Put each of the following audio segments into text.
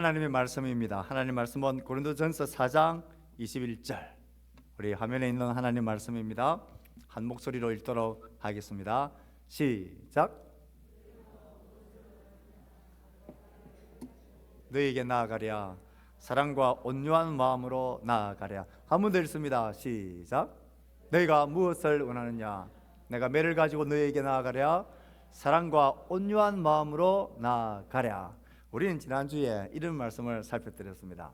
하나님의 말씀입니다. 하나님 말씀은 고린도전서 4장 21절. 우리 화면에 있는 하나님 말씀입니다. 한 목소리로 읽도록 하겠습니다. 시작. 너에게 나아가랴. 사랑과 온유한 마음으로 나아가랴. 한 번 더 읽습니다. 시작. 너희가 무엇을 원하느냐? 내가 매를 가지고 너에게 나아가랴. 사랑과 온유한 마음으로 나아가랴. 우리는 지난주에 이런 말씀을 살펴드렸습니다.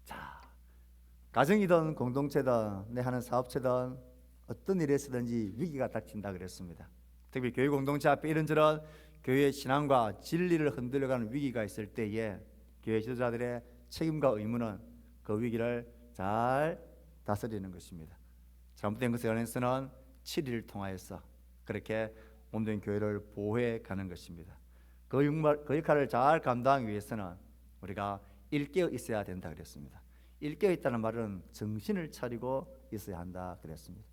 자, 가정이든 공동체든 내 하는 사업체든 어떤 일에서든지 위기가 닥친다 그랬습니다. 특히 교회 공동체 앞에 이런저런 교회의 신앙과 진리를 흔들려가는 위기가 있을 때에 교회 지도자들의 책임과 의무는 그 위기를 잘 다스리는 것입니다. 잘못된 것에 관해서는 7일을 통하여서 그렇게 몸된 교회를 보호해 가는 것입니다. 그 역할을 잘 감당하기 위해서는 우리가 일깨어 있어야 된다 그랬습니다. 일깨어 있다는 말은 정신을 차리고 있어야 한다 그랬습니다.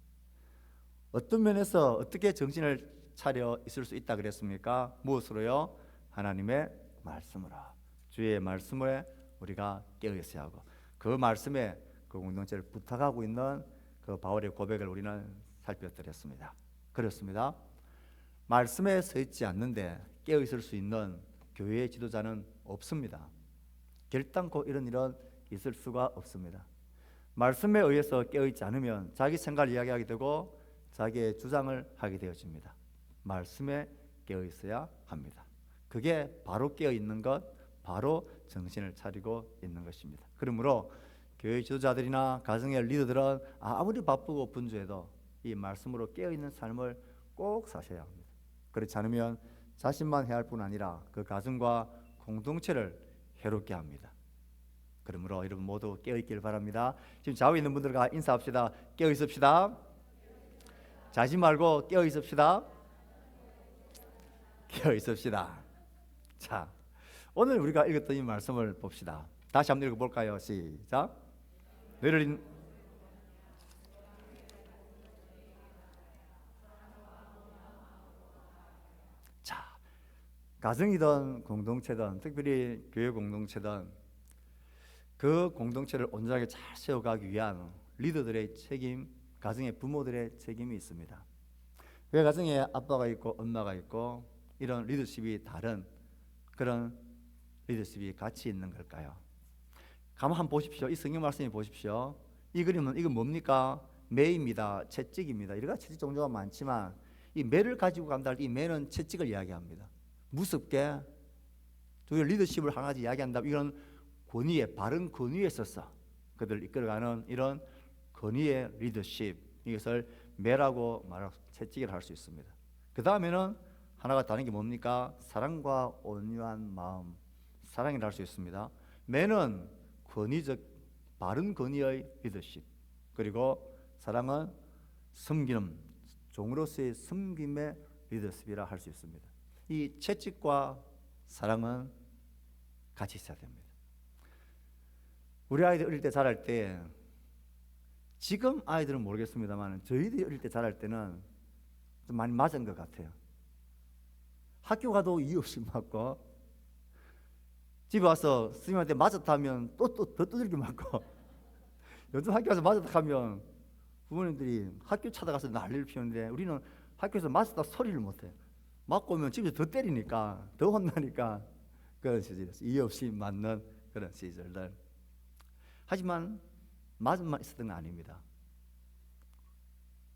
어떤 면에서 어떻게 정신을 차려 있을 수 있다 그랬습니까? 무엇으로요? 하나님의 말씀으로. 주의 말씀에 우리가 깨어 있어야 하고 그 말씀에 그 공동체를 부탁하고 있는 그 바울의 고백을 우리는 살펴드렸습니다. 그렇습니다. 말씀에 서 있지 않는데 깨어 있을 수 있는 교회의 지도자는 없습니다. 결단코 이런 일은 있을 수가 없습니다. 말씀에 의해서 깨어 있지 않으면 자기 생각을 이야기하게 되고 자기의 주장을 하게 되어집니다. 말씀에 깨어 있어야 합니다. 그게 바로 깨어 있는 것, 바로 정신을 차리고 있는 것입니다. 그러므로 교회 지도자들이나 가정의 리더들은 아무리 바쁘고 분주해도 이 말씀으로 깨어 있는 삶을 꼭 사셔야 합니다. 그렇지 않으면 자신만 해야 할 뿐 아니라 그 가정과 공동체를 해롭게 합니다. 그러므로 여러분 모두 깨어 있길 바랍니다. 지금 좌우에 있는 분들과 인사합시다. 깨어 있읍시다. 자지 말고 깨어 있읍시다. 깨어 있읍시다. 자, 오늘 우리가 읽었던 이 말씀을 봅시다. 다시 한번 읽어볼까요? 시작. 너희를 가정이든 공동체든 특별히 교회 공동체든 그 공동체를 온전하게 잘 세워가기 위한 리더들의 책임, 가정의 부모들의 책임이 있습니다. 왜 가정에 아빠가 있고 엄마가 있고 이런 리더십이 다른 그런 리더십이 같이 있는 걸까요? 가만 한번 보십시오. 이 성경 말씀을 보십시오. 이 그림은 이건 뭡니까? 매입니다. 채찍입니다. 이래가 채찍 종류가 많지만 이 매를 가지고 간다 할 때 이 매는 채찍을 이야기합니다. 무섭게 저 리더십을 하나씩 이야기한다면 이런 권위에 바른 권위에 있어서 그들을 이끌어가는 이런 권위의 리더십, 이것을 매라고 말하고 채찍이라 할 수 있습니다. 그 다음에는 하나가 다른 게 뭡니까? 사랑과 온유한 마음, 사랑이라 할 수 있습니다. 매는 권위적 바른 권위의 리더십, 그리고 사랑은 섬기는 종으로서의 섬김의 리더십이라 할 수 있습니다. 이 채찍과 사랑은 같이 있어야 됩니다. 우리 아이들 어릴 때 자랄 때, 지금 아이들은 모르겠습니다만 저희들이 어릴 때 자랄 때는 좀 많이 맞은 것 같아요. 학교 가도 이유 없이 맞고, 집에 와서 스님한테 맞았다면 또 더 두들겨 맞고, 요즘 학교 가서 맞았다 하면 부모님들이 학교 찾아가서 난리를 피우는데 우리는 학교에서 맞았다 소리를 못해. 맞고 오면 집에서 더 때리니까 더 혼나니까 그런 시절이었어요. 이유 없이 맞는 그런 시절들. 하지만 맞음만 있었던 건 아닙니다.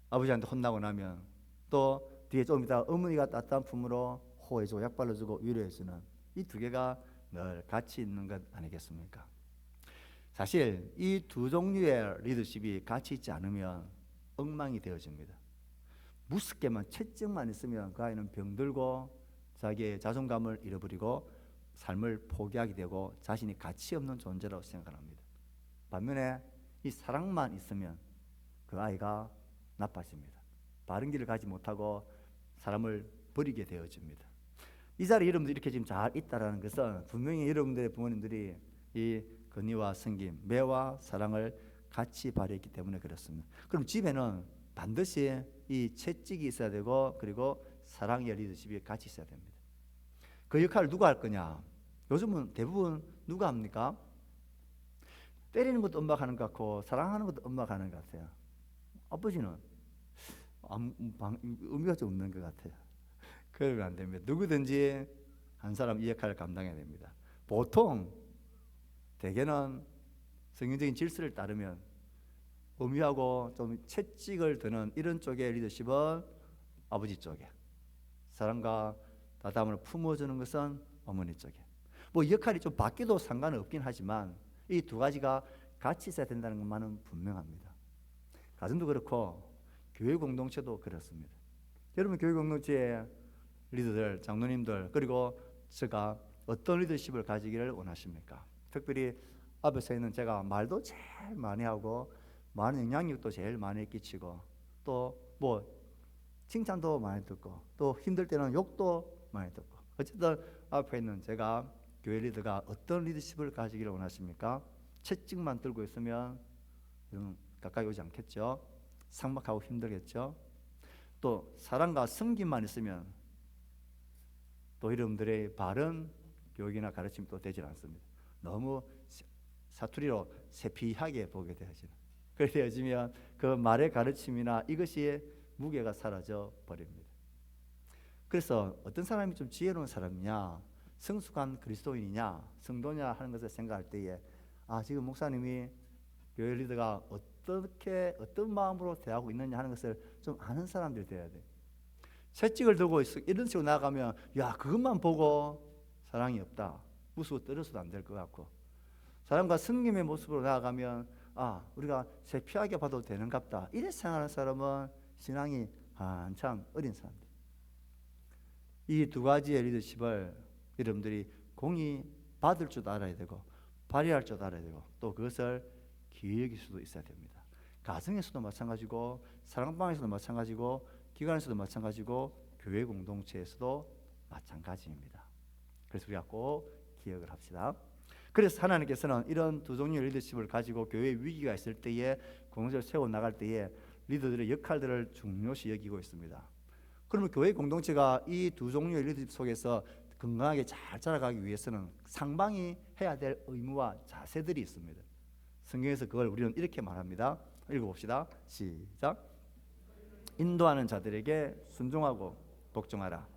아버지한테 혼나고 나면 또 뒤에 좀 이따 어머니가 따뜻한 품으로 호해주고 약 발라주고 위로해주는 이 두 개가 늘 같이 있는 것 아니겠습니까? 사실 이 두 종류의 리더십이 같이 있지 않으면 엉망이 되어집니다. 무섭게만 채찍만 있으면 그 아이는 병들고 자기의 자존감을 잃어버리고 삶을 포기하게 되고 자신이 가치 없는 존재라고 생각합니다. 반면에 이 사랑만 있으면 그 아이가 나빠집니다. 바른 길을 가지 못하고 사람을 버리게 되어집니다. 이 자리에 여러분들이 이렇게 지금 잘 있다는 것은 분명히 여러분들의 부모님들이 이 권위와 섬김, 매와 사랑을 같이 발휘했기 때문에 그렇습니다. 그럼 집에는 반드시 이 채찍이 있어야 되고 그리고 사랑의 리더십이 같이 있어야 됩니다. 그 역할을 누가 할 거냐? 요즘은 대부분 누가 합니까? 때리는 것도 엄마가 하는 것 같고 사랑하는 것도 엄마가 하는 것 같아요. 아버지는 의미가 좀 없는 것 같아요. 그러면 안 됩니다. 누구든지 한 사람 이 역할을 감당해야 됩니다. 보통 대개는 성경적인 질서를 따르면 의미하고 좀 채찍을 드는 이런 쪽의 리더십은 아버지 쪽에, 사랑과 다담을 품어주는 것은 어머니 쪽에. 뭐 역할이 좀 바뀌어도 상관은 없긴 하지만 이 두 가지가 같이 있어야 된다는 것만은 분명합니다. 가정도 그렇고 교회 공동체도 그렇습니다. 여러분 교회 공동체의 리더들, 장로님들, 그리고 제가 어떤 리더십을 가지기를 원하십니까? 특별히 앞에 서 있는 제가 말도 제일 많이 하고 많은 영향력도 제일 많이 끼치고 또 뭐 칭찬도 많이 듣고 또 힘들 때는 욕도 많이 듣고, 어쨌든 앞에 있는 제가 교회 리더가 어떤 리더십을 가지기를 원하십니까? 채찍만 들고 있으면 여러분 가까이 오지 않겠죠? 삭막하고 힘들겠죠? 또 사랑과 섬김만 있으면 또 여러분들의 바른 교육이나 가르침이 또 되질 않습니다. 너무 사투리로 세피하게 보게 되어지는, 그렇게 되어지면 그 말의 가르침이나 이것이 무게가 사라져 버립니다. 그래서 어떤 사람이 좀 지혜로운 사람이냐, 성숙한 그리스도인이냐, 성도냐 하는 것을 생각할 때에 지금 목사님이 교회 리더가 어떤 마음으로 대하고 있느냐 하는 것을 좀 아는 사람들이 돼야 돼. 채찍을 들고 이런 식으로 나가면 그것만 보고 사랑이 없다, 무수고 떨어져도 안 될 것 같고, 사람과 섬김의 모습으로 나아가면 우리가 세피하게 봐도 되는갑다, 이래 생각하는 사람은 신앙이 한참 어린 사람들. 이 두 가지의 리더십을 여러분들이 공히 받을 줄 알아야 되고 발휘할 줄 알아야 되고 또 그것을 기억일 수도 있어야 됩니다. 가정에서도 마찬가지고 사랑방에서도 마찬가지고 기관에서도 마찬가지고 교회 공동체에서도 마찬가지입니다. 그래서 우리가 꼭 기억을 합시다. 그래서 하나님께서는 이런 두 종류의 리더십을 가지고 교회에 위기가 있을 때에 공동체를 세워나갈 때에 리더들의 역할들을 중요시 여기고 있습니다. 그러면 교회 공동체가 이 두 종류의 리더십 속에서 건강하게 잘 자라가기 위해서는 상방이 해야 될 의무와 자세들이 있습니다. 성경에서 그걸 우리는 이렇게 말합니다. 읽어봅시다. 시작. 인도하는 자들에게 순종하고 복종하라.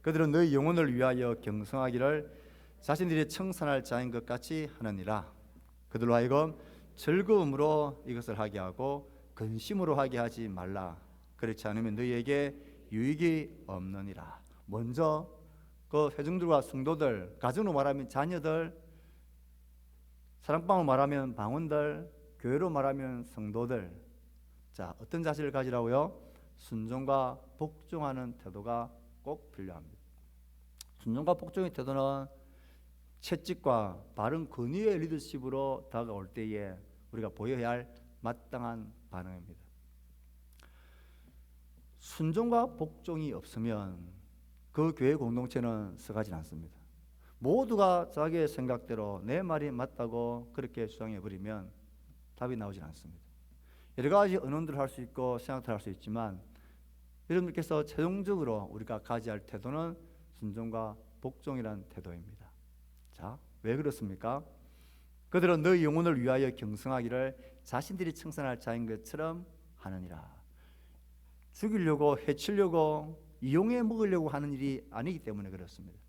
그들은 너희 영혼을 위하여 경성하기를 자신들이 청산할 자인 것 같이 하느니라. 그들로 하여금 즐거움으로 이것을 하게 하고 근심으로 하게 하지 말라. 그렇지 않으면 너희에게 유익이 없느니라. 먼저 그 회중들과 성도들, 가정으로 말하면 자녀들, 사랑방으로 말하면 방언들, 교회로 말하면 성도들, 어떤 자세를 가지라고요? 순종과 복종하는 태도가 꼭 필요합니다. 순종과 복종의 태도는 채찍과 바른 권위의 리더십으로 다가올 때에 우리가 보여야 할 마땅한 반응입니다. 순종과 복종이 없으면 그 교회 공동체는 서가지 않습니다. 모두가 자기의 생각대로 내 말이 맞다고 그렇게 주장해버리면 답이 나오질 않습니다. 여러 가지 언론들을 할 수 있고 생각들을 할 수 있지만 여러분들께서 최종적으로 우리가 가져야 할 태도는 순종과 복종이라는 태도입니다. 왜 그렇습니까? 그들은 너희 영혼을 위하여 경성하기를 자신들이 청산할 자인 것처럼 하느니라. 죽이려고 해치려고 이용해 먹으려고 하는 일이 아니기 때문에 그렇습니다.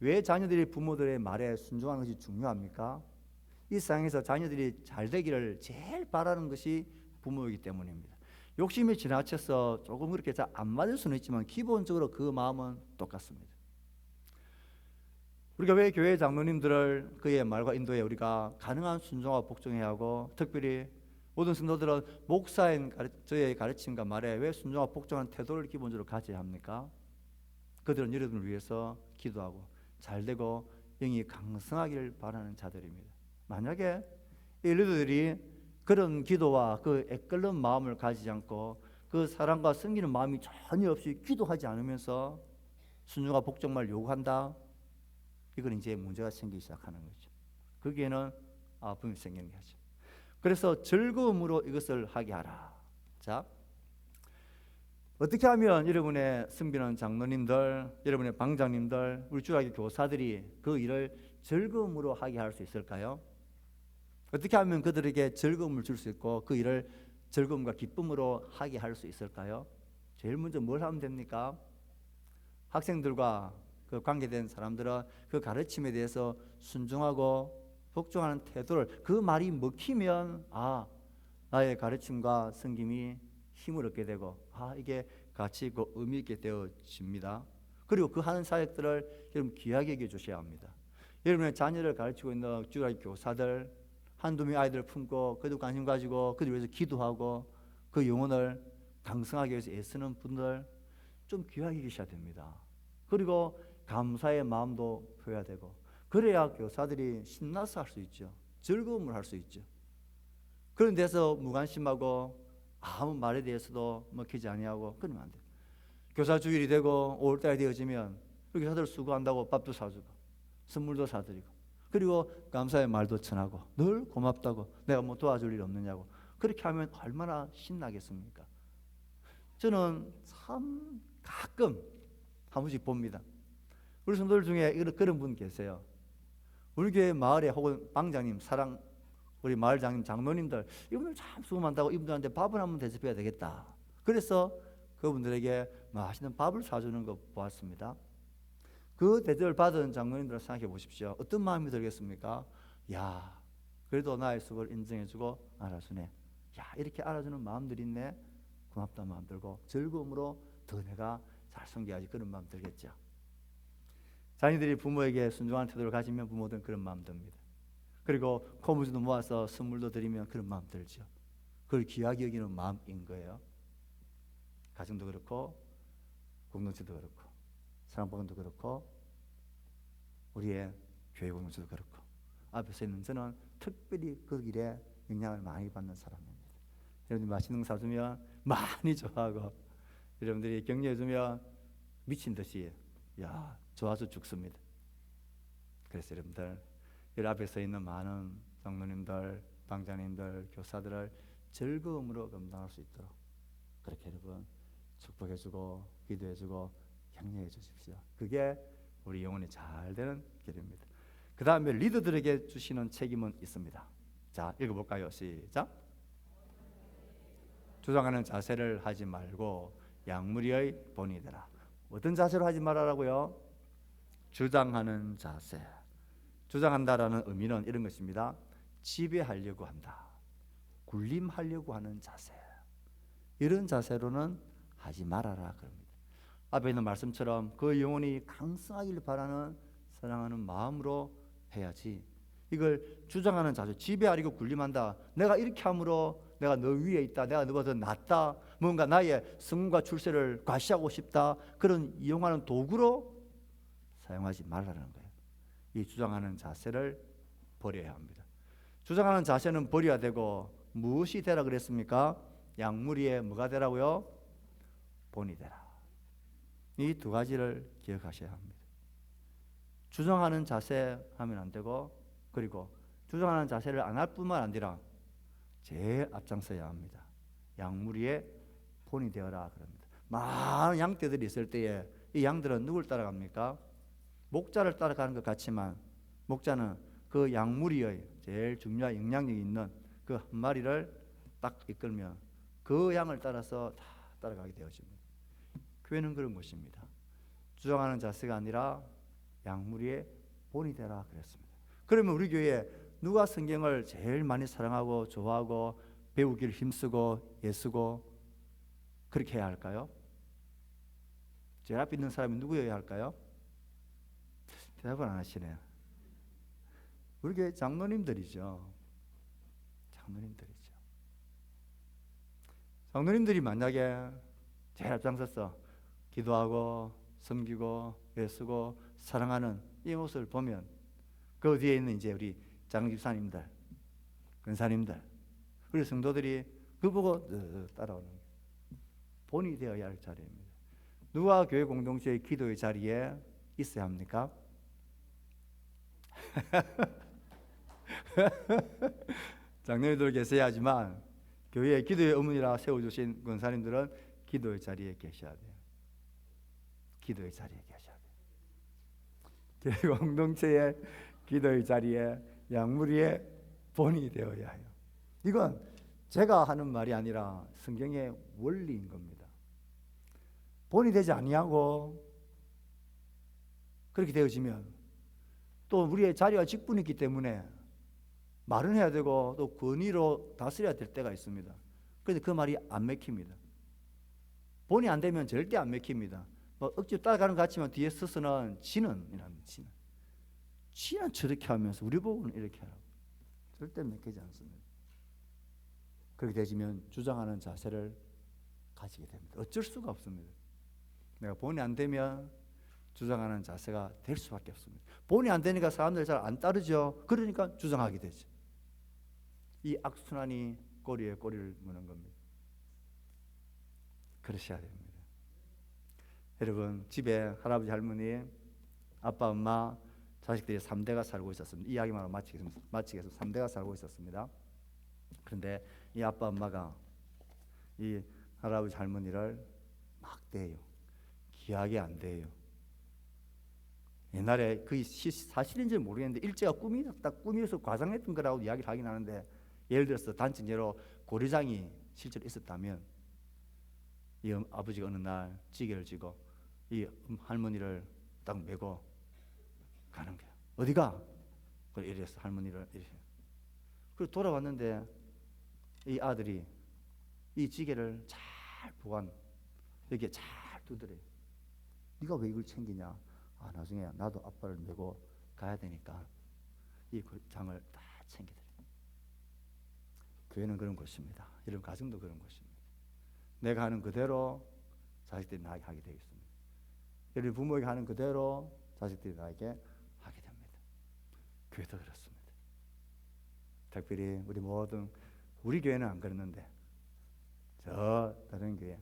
왜 자녀들이 부모들의 말에 순종하는 것이 중요합니까? 이 세상에서 자녀들이 잘 되기를 제일 바라는 것이 부모이기 때문입니다. 욕심이 지나쳐서 조금 그렇게 잘 안 맞을 수는 있지만 기본적으로 그 마음은 똑같습니다. 우리가 왜 교회 장로님들을 그의 말과 인도에 우리가 가능한 순종과 복종해야 하고, 특별히 모든 성도들은 목사인 저의 가르침과 말에 왜 순종과 복종하는 태도를 기본적으로 가져야 합니까? 그들은 여러분을 위해서 기도하고 잘되고 영이 강성하기를 바라는 자들입니다. 만약에 이 리더들이 그런 기도와 그 애끓는 마음을 가지지 않고 그 사랑과 섬기는 마음이 전혀 없이 기도하지 않으면서 순종과 복종만 요구한다, 이건 이제 문제가 생기기 시작하는 거죠. 거기에는 아픔이 생기는 거죠. 그래서 즐거움으로 이것을 하게 하라. 어떻게 하면 여러분의 섬기는 장로님들, 여러분의 방장님들, 우리 주일학교 교사들이 그 일을 즐거움으로 하게 할 수 있을까요? 어떻게 하면 그들에게 즐거움을 줄 수 있고 그 일을 즐거움과 기쁨으로 하게 할 수 있을까요? 제일 먼저 뭘 하면 됩니까? 학생들과 그 관계된 사람들은 그 가르침에 대해서 순종하고 복종하는 태도를, 그 말이 먹히면 나의 가르침과 섬김이 힘을 얻게 되고 이게 가치 있고 의미 있게 되어집니다. 그리고 그 하는 사역들을 여러분 귀하게 여겨 주셔야 합니다. 여러분의 자녀를 가르치고 있는 주일학교 교사들, 한두 명 아이들을 품고 그들 관심 가지고 그들 위해서 기도하고 그 영혼을 강성하기 위해서 애쓰는 분들 좀 귀하게 계셔야 됩니다. 그리고 감사의 마음도 표해야 되고, 그래야 교사들이 신나서 할 수 있죠. 즐거움을 할 수 있죠. 그런 데서 무관심하고 아무 말에 대해서도 먹히지 아니하고 그러면 안 돼요. 교사 주일이 되고 5월달이 되어지면 교사들 수고한다고 밥도 사주고 선물도 사드리고, 그리고 감사의 말도 전하고 늘 고맙다고, 내가 뭐 도와줄 일 없느냐고, 그렇게 하면 얼마나 신나겠습니까? 저는 참 가끔 한 번씩 봅니다. 우리 성도들 중에 그런 분 계세요. 우리 교회 마을에 혹은 방장님, 우리 마을장님, 장로님들, 이분들 참 수고 많다고 이분들한테 밥을 한번 대접해야 되겠다. 그래서 그분들에게 맛있는 밥을 사주는 거 보았습니다. 그 대접을 받은 장로님들을 생각해 보십시오. 어떤 마음이 들겠습니까? 야, 그래도 나의 수고를 인정해주고 알아주네. 야, 이렇게 알아주는 마음들이 있네. 고맙다는 마음 들고 즐거움으로 더 내가 잘 섬겨야지, 그런 마음 들겠죠. 자녀들이 부모에게 순종하는 태도를 가지면 부모들은 그런 마음 듭니다. 그리고 고무줄도 모아서 선물도 드리면 그런 마음 들죠. 그걸 귀하게 여기는 마음인 거예요. 가정도 그렇고 공동체도 그렇고 사랑방도 그렇고 우리의 교회 공동체도 그렇고, 앞에 서 있는 저는 특별히 그 길에 영향을 많이 받는 사람입니다. 여러분들 맛있는 거 사주면 많이 좋아하고, 여러분들이 격려해주면 미친 듯이 좋아서 죽습니다. 그래서 여러분들 여기 앞에 서 있는 많은 장로님들, 방장님들, 교사들을 즐거움으로 감당할 수 있도록 그렇게 여러분 축복해주고 기도해주고 격려해 주십시오. 그게 우리 영혼이 잘 되는 길입니다. 그 다음에 리더들에게 주시는 책임은 있습니다. 자, 읽어볼까요? 시작. 주장하는 자세를 하지 말고 양무리의 본이 되라. 어떤 자세로 하지 말라고요? 주장하는 자세. 주장한다라는 의미는 이런 것입니다. 지배하려고 한다, 군림하려고 하는 자세, 이런 자세로는 하지 말아라 그럽니다. 앞에 있는 말씀처럼 그 영혼이 강성하길 바라는 사랑하는 마음으로 해야지, 이걸 주장하는 자세, 지배하려고 군림한다, 내가 이렇게 함으로 내가 너 위에 있다, 내가 너보다 더 낫다, 뭔가 나의 성과 출세를 과시하고 싶다, 그런 이용하는 도구로 사용하지 말라는 거예요. 이 주장하는 자세를 버려야 합니다. 주장하는 자세는 버려야 되고 무엇이 되라 그랬습니까? 양무리에 뭐가 되라고요? 본이 되라. 이 두 가지를 기억하셔야 합니다. 주장하는 자세 하면 안 되고, 그리고 주장하는 자세를 안 할 뿐만 아니라 제일 앞장서야 합니다. 양무리에 본이 되어라 그럽니다. 많은 양떼들이 있을 때에 이 양들은 누굴 따라갑니까? 목자를 따라가는 것 같지만 목자는 그 양무리의 제일 중요한 영향력이 있는 그 한 마리를 딱 이끌면 그 양을 따라서 다 따라가게 되어집니다. 교회는 그런 것입니다. 주장하는 자세가 아니라 양무리의 본이 되라 그랬습니다. 그러면 우리 교회에 누가 성경을 제일 많이 사랑하고 좋아하고 배우기를 힘쓰고 애쓰고 그렇게 해야 할까요? 제일 앞에 있는 사람이 누구여야 할까요? 대답을 안 하시네요. 우리 교회 장로님들이죠. 장로님들이 만약에 제일 앞장서서 기도하고 섬기고 애쓰고 사랑하는 이 모습을 보면 그 뒤에 있는 이제 우리 장집사님들, 근사님들, 우리 성도들이 그 보고 따라오는 거예요. 본이 되어야 할 자리입니다. 누가 교회 공동체의 기도의 자리에 있어야 합니까? 장로님들 계셔야 하지만 교회의 기도의 어머니라 세워주신 권사님들은 기도의 자리에 계셔야 돼요. 기도의 자리에 계셔야 돼요. 교회 공동체의 기도의 자리에 양무리의 본이 되어야 해요. 이건 제가 하는 말이 아니라 성경의 원리인 겁니다. 본이 되지 아니하고 그렇게 되어지면 또 우리의 자리와 직분이 있기 때문에 말은 해야 되고 또 권위로 다스려야 될 때가 있습니다. 그런데 그 말이 안 맥힙니다. 본이 안 되면 절대 안 맥힙니다. 뭐 억지로 따라가는 것 같지만 뒤에 서서는 지는 저렇게 하면서 우리 보고는 이렇게 하라고. 절대 맥히지 않습니다. 그렇게 되지면 주장하는 자세를 가지게 됩니다. 어쩔 수가 없습니다. 내가 본이 안 되면 주장하는 자세가 될 수밖에 없습니다. 본이 안 되니까 사람들 잘 안 따르죠. 그러니까 주장하게 되죠. 이 악순환이 꼬리에 꼬리를 무는 겁니다. 그러셔야 됩니다. 여러분, 집에 할아버지 할머니, 아빠 엄마, 자식들이 3대가 살고 있었습니다. 이야기만 마치겠습니다. 3대가 살고 있었습니다. 그런데 이 아빠 엄마가 이 할아버지 할머니를 막 대요. 기하게 안 대요. 옛날에 그게 사실인지 모르겠는데 일제가 꿈이어서 과장했던 거라고 이야기를 하긴 하는데, 예를 들어서 단지 예로 고려장이 실제로 있었다면 이 아버지가 어느 날 찌개를 지고 이 할머니를 딱 메고 가는 거야. 어디가? 그래 이랬어. 할머니를 이랬어. 그리고 돌아왔는데 이 아들이 이 찌개를 잘 보관 이렇게 잘 두드려. 네가 왜 이걸 챙기냐? 아, 나중에 나도 아빠를 메고 가야 되니까 이 장을 다 챙기더래. 교회는 그런 곳입니다. 이런 가정도 그런 곳입니다. 내가 하는 그대로 자식들이 나에게 하게 되어 있습니다. 우리 부모에게 하는 그대로 자식들이 나에게 하게 됩니다. 교회도 그렇습니다. 특별히 우리 교회는 안 그랬는데 저 다른 교회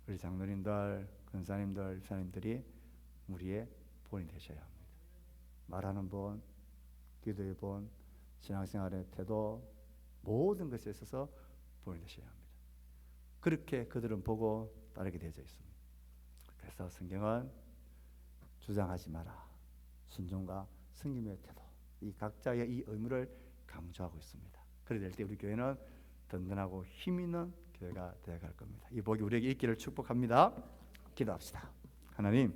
우리 장로님들, 권사님들, 집사님들이 우리의 본이 되셔야 합니다. 말하는 본, 기도의 본, 신앙생활의 태도, 모든 것에 있어서 본이 되셔야 합니다. 그렇게 그들은 보고 따르게 되어 있습니다. 그래서 성경은 주장하지 마라, 순종과 승림의 태도, 이 각자의 이 의무를 강조하고 있습니다. 그래 될 때 우리 교회는 든든하고 힘 있는 교회가 되어갈 겁니다. 이 복이 우리에게 있기를 축복합니다. 기도합시다. 하나님,